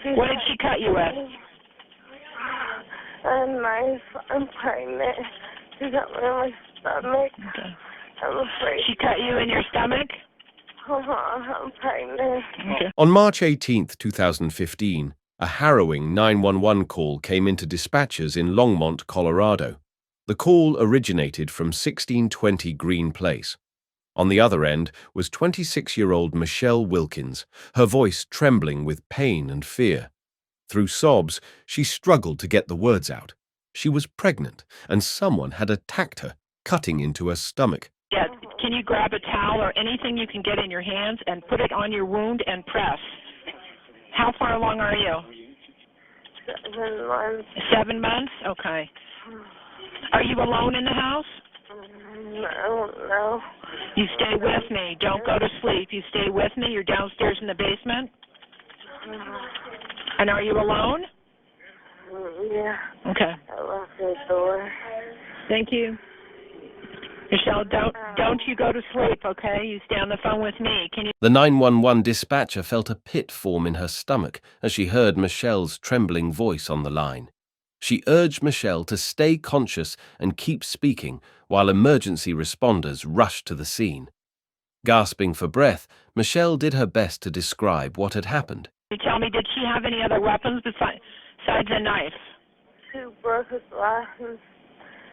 What did she cut you with? A knife. I'm pregnant. She got me in my stomach. Okay. I'm afraid. She cut you in your stomach? I'm pregnant. Okay. On March 18th, 2015, a harrowing 911 call came into dispatchers in Longmont, Colorado. The call originated from 1620 Green Place. On the other end was 26-year-old Michelle Wilkins, her voice trembling with pain and fear. Through sobs, she struggled to get the words out. She was pregnant, and someone had attacked her, cutting into her stomach. Yeah. Can you grab a towel or anything you can get in your hands and put it on your wound and press? How far along are you? 7 months. 7 months? Okay. Are you alone in the house? I don't know. You stay with me. Don't go to sleep. You stay with me. You're downstairs in the basement? And are you alone? Yeah. Okay. I locked the door. Thank you. Michelle, don't you go to sleep, okay? You stay on the phone with me. Can you? The 911 dispatcher felt a pit form in her stomach as she heard Michelle's trembling voice on the line. She urged Michelle to stay conscious and keep speaking while emergency responders rushed to the scene. Gasping for breath, Michelle did her best to describe what had happened. You tell me, did she have any other weapons besides a knife? She broke a glass.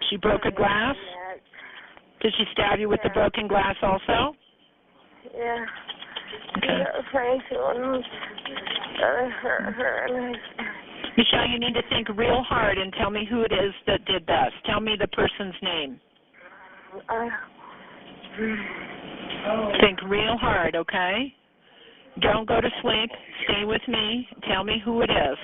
She broke a glass? Did she stab you with the broken glass also? Yeah. Okay. She wanted to hurt her. Michelle, you need to think real hard and tell me who it is that did this. Tell me the person's name. Think real hard, okay? Don't go to sleep. Stay with me. Tell me who it is.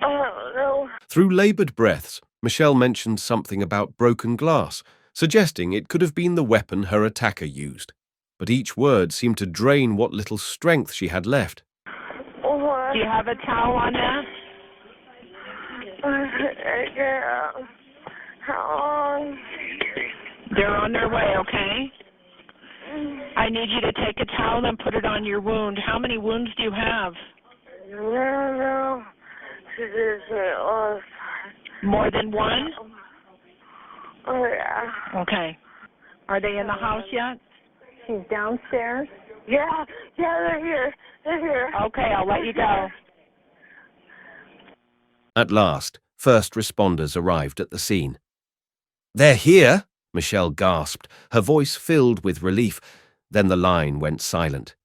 Oh, no. Through labored breaths, Michelle mentioned something about broken glass, suggesting it could have been the weapon her attacker used. But each word seemed to drain what little strength she had left. Do you have a towel on that? How long? They're on their way, okay? I need you to take a towel and put it on your wound. How many wounds do you have? No. She just said, More than one? Oh, yeah. Okay. Are they in the house yet? She's downstairs. Yeah, they're here. Okay, I'll let you go. At last, first responders arrived at the scene. "They're here!" Michelle gasped, her voice filled with relief. Then the line went silent.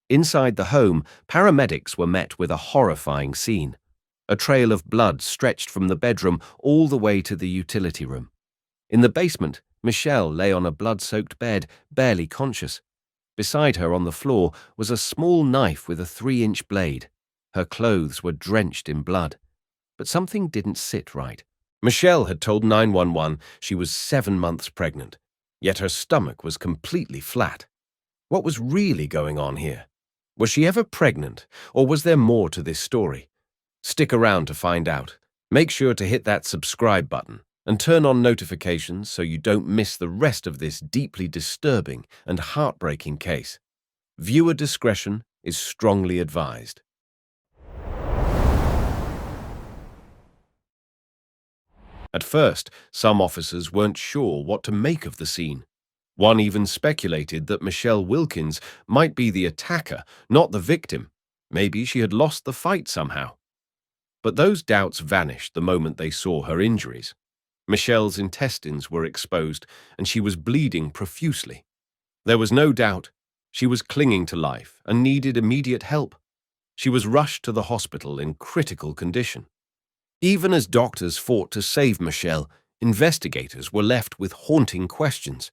Inside the home, paramedics were met with a horrifying scene. A trail of blood stretched from the bedroom all the way to the utility room. In the basement, Michelle lay on a blood-soaked bed, barely conscious. Beside her on the floor was a small knife with a 3-inch blade. Her clothes were drenched in blood. But something didn't sit right. Michelle had told 911 she was 7 months pregnant, yet her stomach was completely flat. What was really going on here? Was she ever pregnant, or was there more to this story? Stick around to find out. Make sure to hit that subscribe button and turn on notifications so you don't miss the rest of this deeply disturbing and heartbreaking case. Viewer discretion is strongly advised. At first, some officers weren't sure what to make of the scene. One even speculated that Michelle Wilkins might be the attacker, not the victim. Maybe she had lost the fight somehow. But those doubts vanished the moment they saw her injuries. Michelle's intestines were exposed, and she was bleeding profusely. There was no doubt. She was clinging to life and needed immediate help. She was rushed to the hospital in critical condition. Even as doctors fought to save Michelle, investigators were left with haunting questions.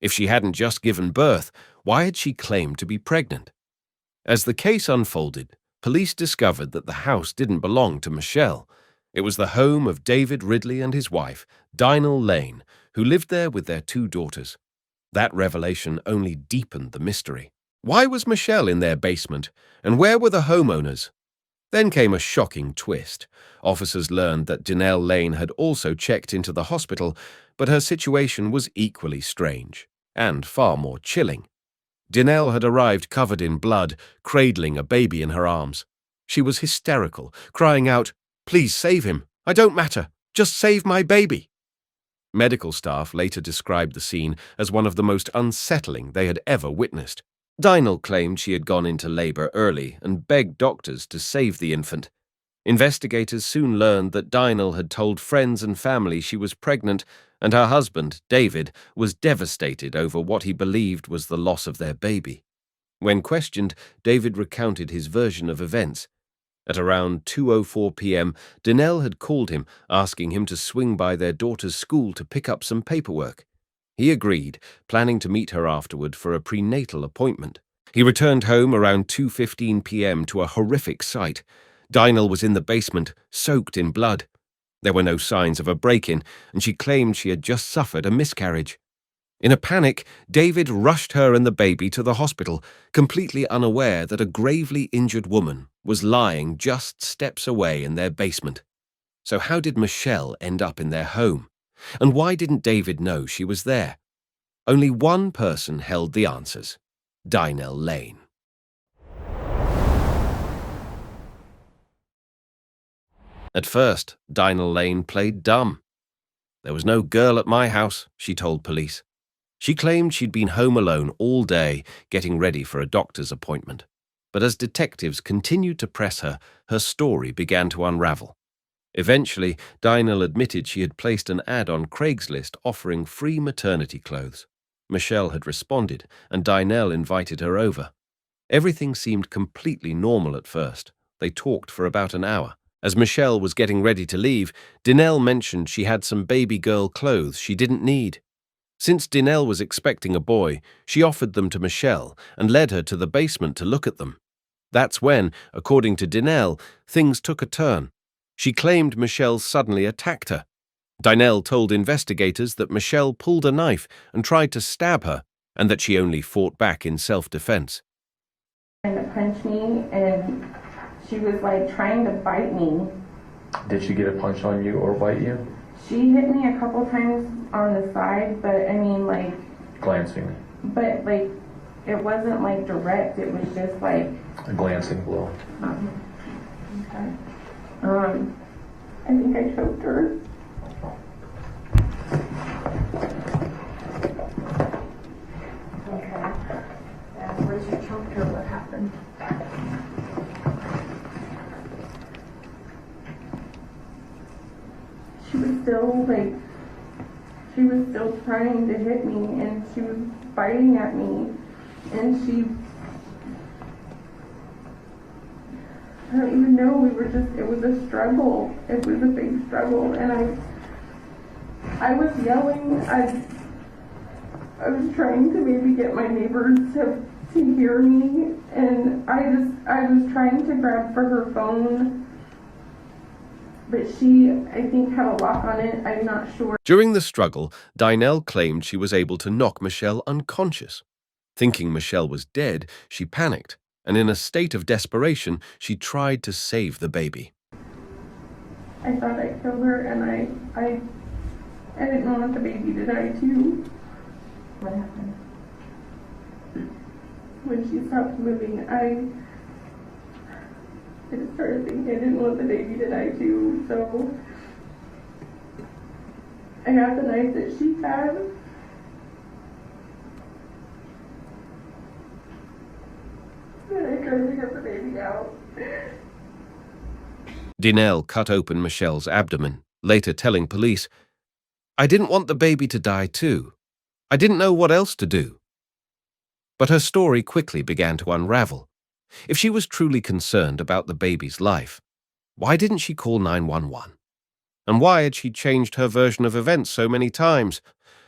If she hadn't just given birth, why had she claimed to be pregnant? As the case unfolded, police discovered that the house didn't belong to Michelle. It was the home of David Ridley and his wife, Dinah Lane, who lived there with their 2 daughters. That revelation only deepened the mystery. Why was Michelle in their basement, and where were the homeowners? Then came a shocking twist. Officers learned that Dinah Lane had also checked into the hospital, but her situation was equally strange and far more chilling. Dinelle had arrived covered in blood, cradling a baby in her arms. She was hysterical, crying out, "Please save him. I don't matter. Just save my baby." Medical staff later described the scene as one of the most unsettling they had ever witnessed. Dinelle claimed she had gone into labor early and begged doctors to save the infant. Investigators soon learned that Dinelle had told friends and family she was pregnant, and her husband, David, was devastated over what he believed was the loss of their baby. When questioned, David recounted his version of events. At around 2:04 p.m., Dinelle had called him, asking him to swing by their daughter's school to pick up some paperwork. He agreed, planning to meet her afterward for a prenatal appointment. He returned home around 2:15 p.m. to a horrific sight. Dinelle was in the basement, soaked in blood. There were no signs of a break-in, and she claimed she had just suffered a miscarriage. In a panic, David rushed her and the baby to the hospital, completely unaware that a gravely injured woman was lying just steps away in their basement. So how did Michelle end up in their home? And why didn't David know she was there? Only one person held the answers: Dinelle Lane. At first, Dinelle Lane played dumb. "There was no girl at my house," she told police. She claimed she'd been home alone all day, getting ready for a doctor's appointment. But as detectives continued to press her, her story began to unravel. Eventually, Dinelle admitted she had placed an ad on Craigslist offering free maternity clothes. Michelle had responded, and Dinelle invited her over. Everything seemed completely normal at first. They talked for about an hour. As Michelle was getting ready to leave, Dinelle mentioned she had some baby girl clothes she didn't need. Since Dinelle was expecting a boy, she offered them to Michelle and led her to the basement to look at them. That's when, according to Dinelle, things took a turn. She claimed Michelle suddenly attacked her. Dinelle told investigators that Michelle pulled a knife and tried to stab her, and that she only fought back in self-defense. Trying to punch me, and she was like trying to bite me. Did she get a punch on you or bite you? She hit me a couple times on the side, but I mean, like, Glancing. but like, it wasn't like direct. It was just like, A glancing blow. okay. I think I choked her. Okay. Afterwards you choked her, what happened? She was still trying to hit me, and she was biting at me, and I don't even know, it was a struggle. It was a big struggle, and I was yelling. I was trying to maybe get my neighbors to hear me, and I was trying to grab for her phone, but she, I think, had a lock on it. I'm not sure. During the struggle, Dinelle claimed she was able to knock Michelle unconscious. Thinking Michelle was dead, she panicked, and in a state of desperation, she tried to save the baby. I thought I killed her, and I didn't want the baby to die too. What happened? When she stopped moving, I just started thinking I didn't want the baby to die too, so I got the knife that she had. And I tried to get the baby out. Dinelle cut open Michelle's abdomen, later telling police, "I didn't want the baby to die too. I didn't know what else to do." But her story quickly began to unravel. If she was truly concerned about the baby's life, why didn't she call 911? And why had she changed her version of events so many times?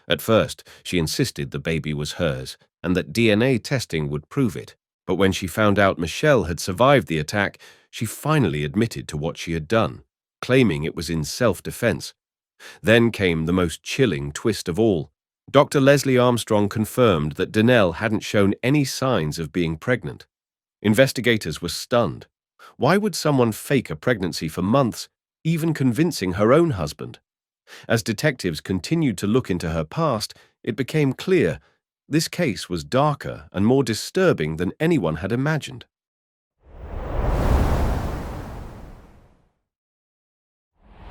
At first, she insisted the baby was hers and that DNA testing would prove it. But when she found out Michelle had survived the attack, she finally admitted to what she had done, claiming it was in self-defense. Then came the most chilling twist of all. Dr. Leslie Armstrong confirmed that Dinelle hadn't shown any signs of being pregnant. Investigators were stunned. Why would someone fake a pregnancy for months, even convincing her own husband? As detectives continued to look into her past, it became clear This case was darker and more disturbing than anyone had imagined.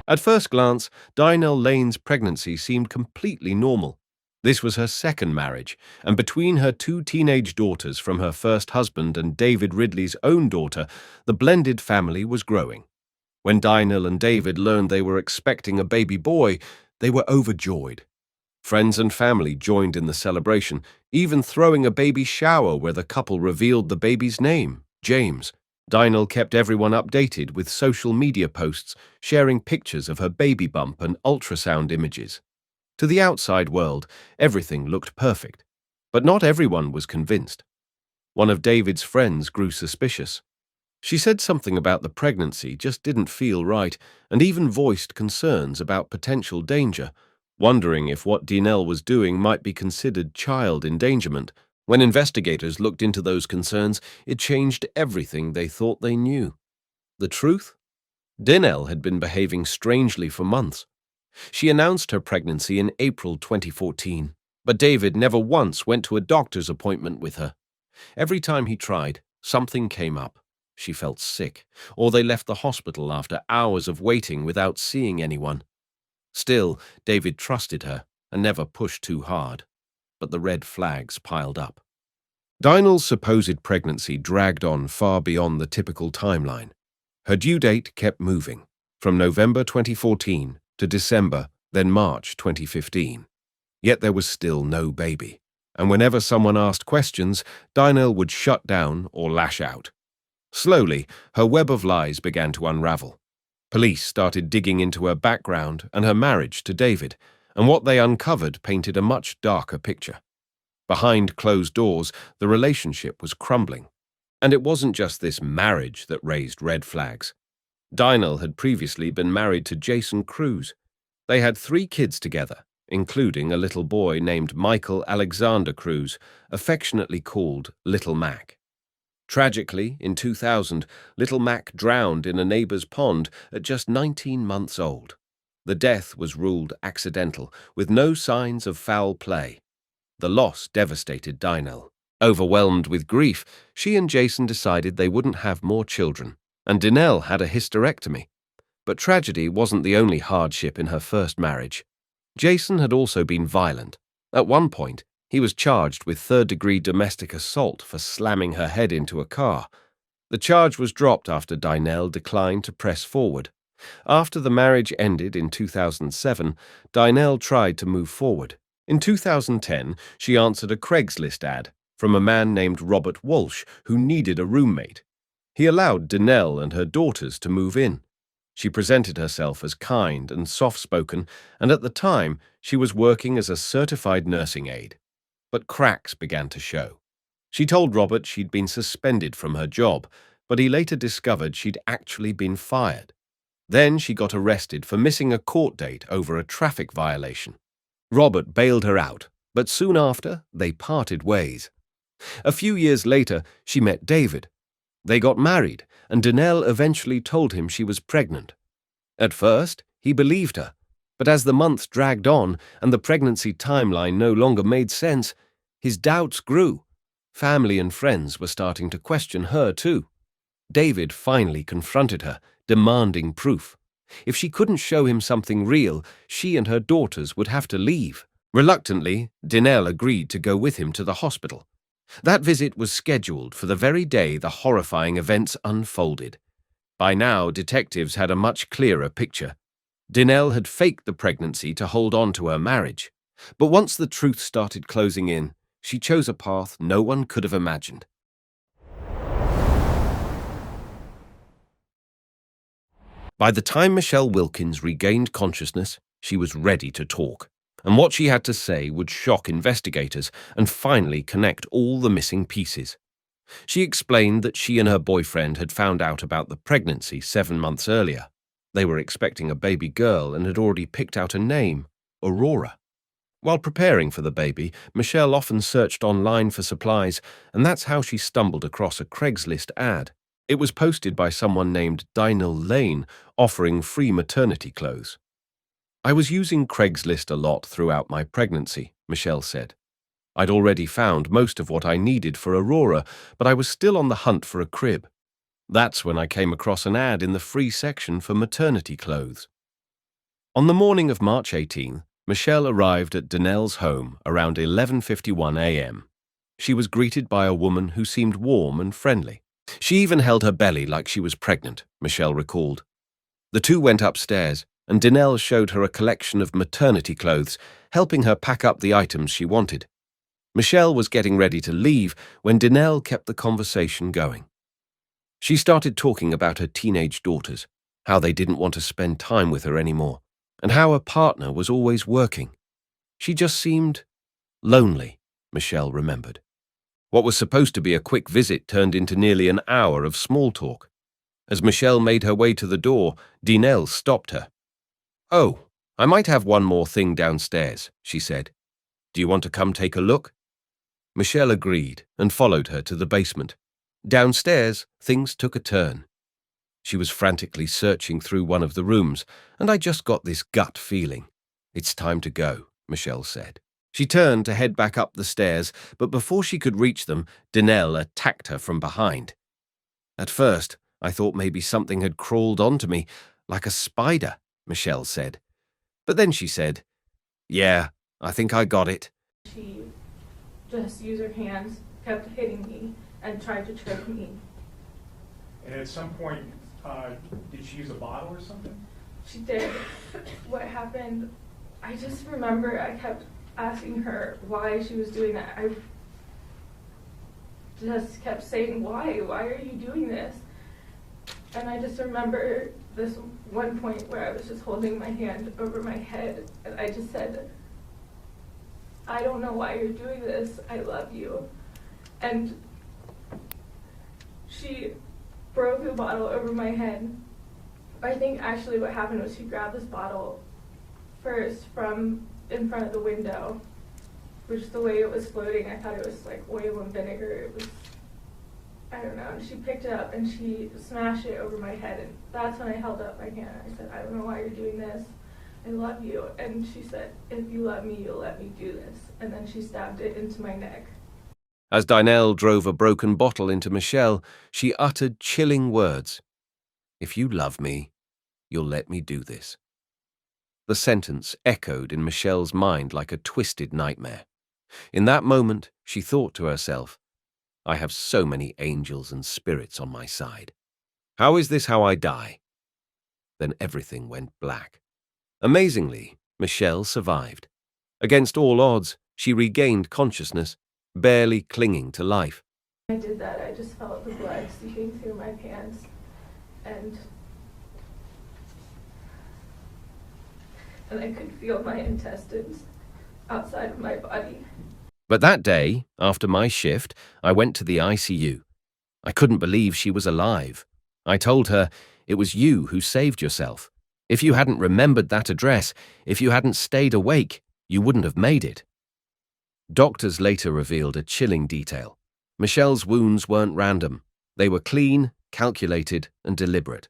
At first glance, Dinelle Lane's pregnancy seemed completely normal. This was her second marriage, and between her two teenage daughters from her first husband and David Ridley's own daughter, the blended family was growing. When Dinelle and David learned they were expecting a baby boy, they were overjoyed. Friends and family joined in the celebration, even throwing a baby shower where the couple revealed the baby's name, James. Dinelle kept everyone updated with social media posts, sharing pictures of her baby bump and ultrasound images. To the outside world, everything looked perfect, but not everyone was convinced. One of David's friends grew suspicious. She said something about the pregnancy just didn't feel right, and even voiced concerns about potential danger, wondering if what Dinelle was doing might be considered child endangerment. When investigators looked into those concerns, it changed everything they thought they knew. The truth? Dinelle had been behaving strangely for months. She announced her pregnancy in April 2014, but David never once went to a doctor's appointment with her. Every time he tried, something came up. She felt sick, or they left the hospital after hours of waiting without seeing anyone. Still, David trusted her and never pushed too hard. But the red flags piled up. Dinelle's supposed pregnancy dragged on far beyond the typical timeline. Her due date kept moving, from November 2014 to December, then March 2015. Yet there was still no baby, and whenever someone asked questions, Dinelle would shut down or lash out. Slowly, her web of lies began to unravel. Police started digging into her background and her marriage to David, and what they uncovered painted a much darker picture. Behind closed doors, the relationship was crumbling. And it wasn't just this marriage that raised red flags. Dinelle had previously been married to Jason Cruz. They had 3 kids together, including a little boy named Michael Alexander Cruz, affectionately called Little Mac. Tragically, in 2000, Little Mac drowned in a neighbor's pond at just 19 months old. The death was ruled accidental, with no signs of foul play. The loss devastated Dinelle. Overwhelmed with grief, she and Jason decided they wouldn't have more children, and Dinelle had a hysterectomy. But tragedy wasn't the only hardship in her first marriage. Jason had also been violent. At one point, he was charged with third-degree domestic assault for slamming her head into a car. The charge was dropped after Dinelle declined to press forward. After the marriage ended in 2007, Dinelle tried to move forward. In 2010, she answered a Craigslist ad from a man named Robert Walsh who needed a roommate. He allowed Dinelle and her daughters to move in. She presented herself as kind and soft-spoken, and at the time, she was working as a certified nursing aide. But cracks began to show. She told Robert she'd been suspended from her job, but he later discovered she'd actually been fired. Then she got arrested for missing a court date over a traffic violation. Robert bailed her out, but soon after, they parted ways. A few years later, she met David. They got married, and Dinelle eventually told him she was pregnant. At first, he believed her, but as the months dragged on and the pregnancy timeline no longer made sense, his doubts grew. Family and friends were starting to question her too. David finally confronted her, demanding proof. If she couldn't show him something real, she and her daughters would have to leave. Reluctantly, Dinelle agreed to go with him to the hospital. That visit was scheduled for the very day the horrifying events unfolded. By now, detectives had a much clearer picture. Dinelle had faked the pregnancy to hold on to her marriage. But once the truth started closing in, she chose a path no one could have imagined. By the time Michelle Wilkins regained consciousness, she was ready to talk, and what she had to say would shock investigators and finally connect all the missing pieces. She explained that she and her boyfriend had found out about the pregnancy 7 months earlier. They were expecting a baby girl and had already picked out a name, Aurora. While preparing for the baby, Michelle often searched online for supplies, and that's how she stumbled across a Craigslist ad. It was posted by someone named Dinelle Lane, offering free maternity clothes. "I was using Craigslist a lot throughout my pregnancy," Michelle said. I'd already found most of what I needed for Aurora, but I was still on the hunt for a crib. That's when I came across an ad in the free section for maternity clothes. On the morning of March 18th, Michelle arrived at Danelle's home around 11:51 a.m. She was greeted by a woman who seemed warm and friendly. She even held her belly like she was pregnant, Michelle recalled. The two went upstairs, and Danelle showed her a collection of maternity clothes, helping her pack up the items she wanted. Michelle was getting ready to leave when Danelle kept the conversation going. She started talking about her teenage daughters, how they didn't want to spend time with her anymore, and how her partner was always working. She just seemed lonely, Michelle remembered. What was supposed to be a quick visit turned into nearly an hour of small talk. As Michelle made her way to the door, Danelle stopped her. "Oh, I might have one more thing downstairs," she said. "Do you want to come take a look?" Michelle agreed and followed her to the basement. Downstairs, things took a turn. She was frantically searching through one of the rooms, and I just got this gut feeling. "It's time to go," Michelle said. She turned to head back up the stairs, but before she could reach them, Danelle attacked her from behind. At first, I thought maybe something had crawled onto me, like a spider, Michelle said. But then she said, "Yeah, I think I got it." She just used her hands, kept hitting me, and tried to choke me. And at some point, did she use a bottle or something? She did. What happened, I just remember I kept asking her why she was doing that. I just kept saying, why are you doing this? And I just remember this one point where I was just holding my hand over my head, and I just said, "I don't know why you're doing this. I love you." And she broke the bottle over my head. I think actually what happened was she grabbed this bottle first from in front of the window, which the way it was floating, I thought it was like oil and vinegar. It was, I don't know. And she picked it up and she smashed it over my head. And that's when I held up my hand. I said, "I don't know why you're doing this. I love you." And she said, "If you love me, you'll let me do this." And then she stabbed it into my neck. As Danelle drove a broken bottle into Michelle, she uttered chilling words. "If you love me, you'll let me do this." The sentence echoed in Michelle's mind like a twisted nightmare. In that moment, she thought to herself, "I have so many angels and spirits on my side. How is this how I die?" Then everything went black. Amazingly, Michelle survived. Against all odds, she regained consciousness, barely clinging to life. I did that. I just felt the blood seeping through my pants, and I could feel my intestines outside of my body. But that day, after my shift, I went to the ICU. I couldn't believe she was alive. I told her, "It was you who saved yourself. If you hadn't remembered that address, if you hadn't stayed awake, you wouldn't have made it." Doctors later revealed a chilling detail. Michelle's wounds weren't random. They were clean, calculated, and deliberate.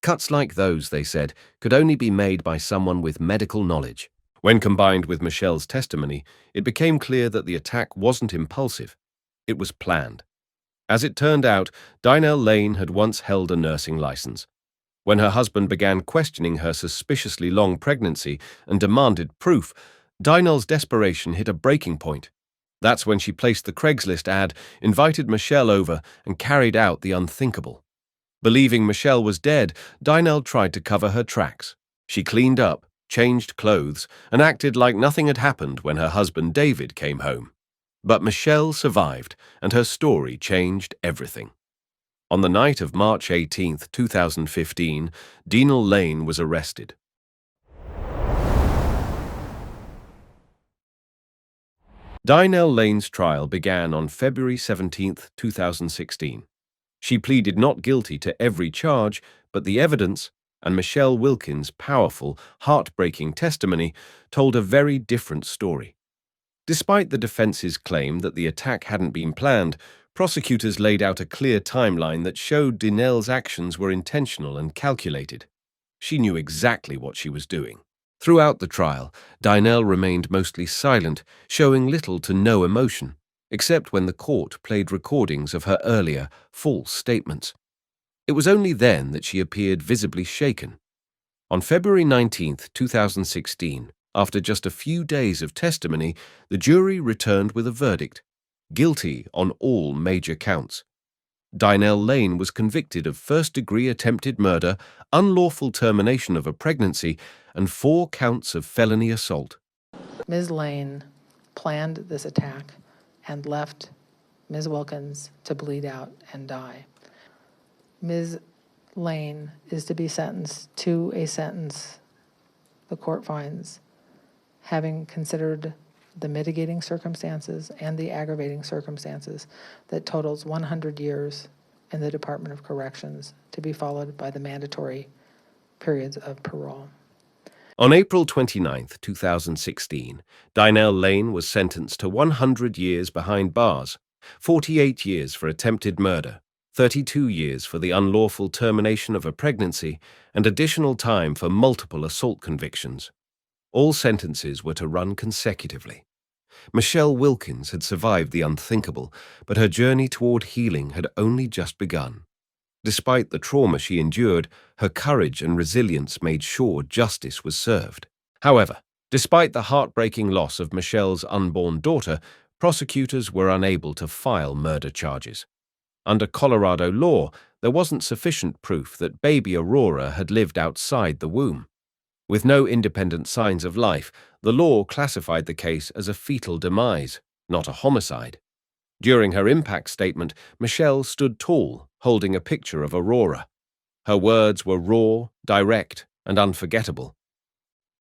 Cuts like those, they said, could only be made by someone with medical knowledge. When combined with Michelle's testimony, it became clear that the attack wasn't impulsive. It was planned. As it turned out, Danelle Lane had once held a nursing license. When her husband began questioning her suspiciously long pregnancy and demanded proof, Danelle's desperation hit a breaking point. That's when she placed the Craigslist ad, invited Michelle over, and carried out the unthinkable. Believing Michelle was dead, Danelle tried to cover her tracks. She cleaned up, changed clothes, and acted like nothing had happened when her husband David came home. But Michelle survived, and her story changed everything. On the night of March 18, 2015, Danelle Lane was arrested. Danelle Lane's trial began on February 17, 2016. She pleaded not guilty to every charge, but the evidence, and Michelle Wilkins' powerful, heartbreaking testimony, told a very different story. Despite the defense's claim that the attack hadn't been planned, prosecutors laid out a clear timeline that showed Danelle's actions were intentional and calculated. She knew exactly what she was doing. Throughout the trial, Dynel remained mostly silent, showing little to no emotion, except when the court played recordings of her earlier, false statements. It was only then that she appeared visibly shaken. On February 19, 2016, after just a few days of testimony, the jury returned with a verdict: guilty on all major counts. Dynel Lane was convicted of first-degree attempted murder, unlawful termination of a pregnancy, and 4 counts of felony assault. Ms. Lane planned this attack and left Ms. Wilkins to bleed out and die. Ms. Lane is to be sentenced to a sentence the court finds, having considered the mitigating circumstances and the aggravating circumstances, that totals 100 years in the Department of Corrections, to be followed by the mandatory periods of parole. On April 29, 2016, Dynel Lane was sentenced to 100 years behind bars, 48 years for attempted murder, 32 years for the unlawful termination of a pregnancy, and additional time for multiple assault convictions. All sentences were to run consecutively. Michelle Wilkins had survived the unthinkable, but her journey toward healing had only just begun. Despite the trauma she endured, her courage and resilience made sure justice was served. However, despite the heartbreaking loss of Michelle's unborn daughter, prosecutors were unable to file murder charges. Under Colorado law, there wasn't sufficient proof that baby Aurora had lived outside the womb. With no independent signs of life, the law classified the case as a fetal demise, not a homicide. During her impact statement, Michelle stood tall, holding a picture of Aurora. Her words were raw, direct, and unforgettable.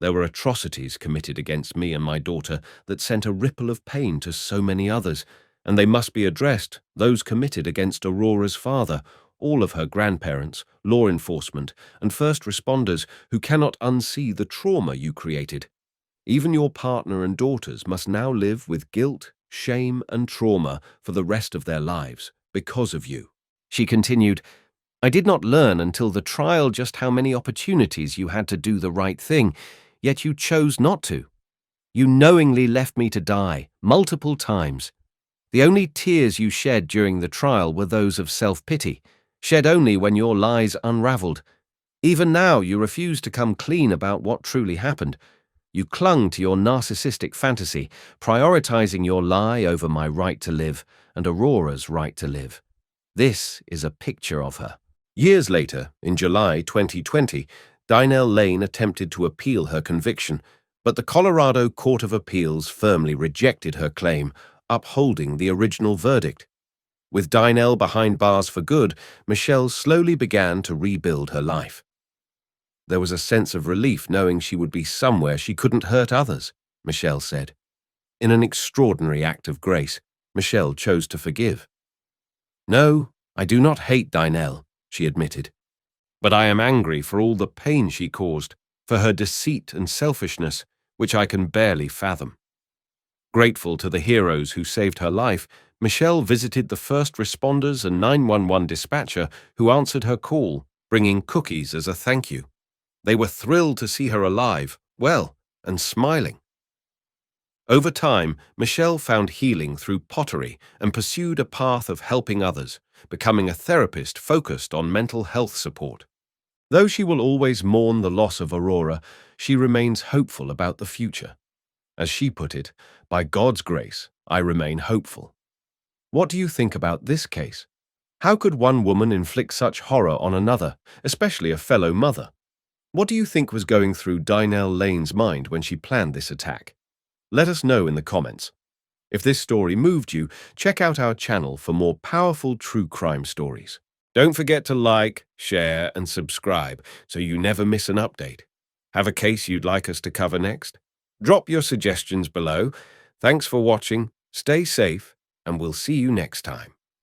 There were atrocities committed against me and my daughter that sent a ripple of pain to so many others, and they must be addressed, those committed against Aurora's father, all of her grandparents, law enforcement, and first responders who cannot unsee the trauma you created. Even your partner and daughters must now live with guilt, shame, and trauma for the rest of their lives because of you. She continued, I did not learn until the trial just how many opportunities you had to do the right thing, yet you chose not to. You knowingly left me to die, multiple times. The only tears you shed during the trial were those of self-pity, shed only when your lies unraveled. Even now, you refuse to come clean about what truly happened. You clung to your narcissistic fantasy, prioritizing your lie over my right to live and Aurora's right to live. This is a picture of her. Years later, in July 2020, Dynel Lane attempted to appeal her conviction, but the Colorado Court of Appeals firmly rejected her claim, upholding the original verdict. With Dynel behind bars for good, Michelle slowly began to rebuild her life. There was a sense of relief knowing she would be somewhere she couldn't hurt others, Michelle said. In an extraordinary act of grace, Michelle chose to forgive. No, I do not hate Dynel, she admitted. But I am angry for all the pain she caused, for her deceit and selfishness, which I can barely fathom. Grateful to the heroes who saved her life, Michelle visited the first responders and 911 dispatcher who answered her call, bringing cookies as a thank you. They were thrilled to see her alive, well, and smiling. Over time, Michelle found healing through pottery and pursued a path of helping others, becoming a therapist focused on mental health support. Though she will always mourn the loss of Aurora, she remains hopeful about the future. As she put it, by God's grace, I remain hopeful. What do you think about this case? How could one woman inflict such horror on another, especially a fellow mother? What do you think was going through Dynel Lane's mind when she planned this attack? Let us know in the comments. If this story moved you, check out our channel for more powerful true crime stories. Don't forget to like, share, and subscribe so you never miss an update. Have a case you'd like us to cover next? Drop your suggestions below. Thanks for watching, stay safe, and we'll see you next time.